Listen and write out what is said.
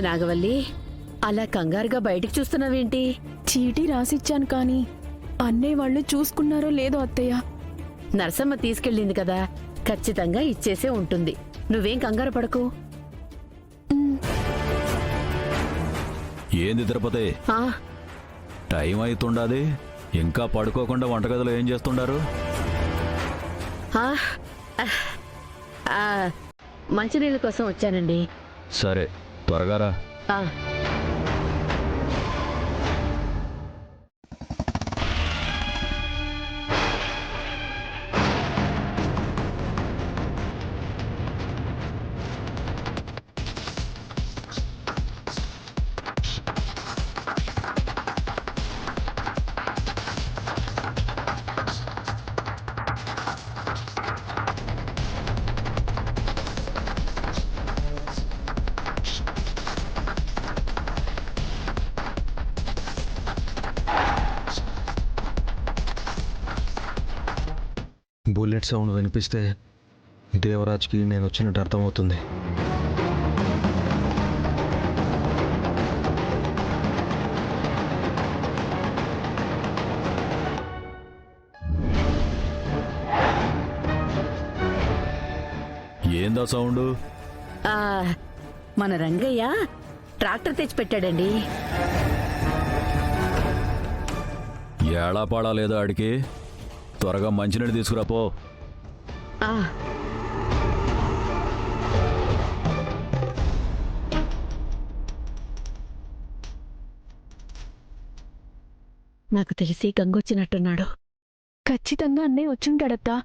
నాగవల్లి? అలా కంగారుగా బయటికి చూస్తున్నావేంటి? చీటీ రాసిచ్చాను కానీ అన్నయ్య వాళ్ళు చూసుకున్నారో లేదో అత్తయ్య. నరసమ్మ తీసుకెళ్ళింది కదా, ఖచ్చితంగా ఇచ్చేసే ఉంటుంది. నువ్వేం కంగారు పడకు. ఏంది తిరుపతి, ఆ టైం అవుతుండాది, ఇంకా పడుకోకుండా వంటగదిలో ఏం చేస్తుండారు? ఆ, ఆ, మంచినీళ్ళ కోసం వచ్చానండి. సరే, త్వరగా రా. ఆ, బుల్లెట్ సౌండ్ వినిపిస్తే దేవరాజ్కి నేను వచ్చినట్టు అర్థమవుతుంది. ఏందా సౌండ్? ఆ, మన రంగయ్య ట్రాక్టర్ తెచ్చి పెట్టాడండి. ఏళాపాడా లేదా ఆడికి? త్వరగా మంచినీళ్ళు తీసుకురాపో. ఆ, నాకు తెలిసి గంగొచ్చినట్టున్నాడు. ఖచ్చితంగా అన్నయ్య వచ్చుంటాడత్తా.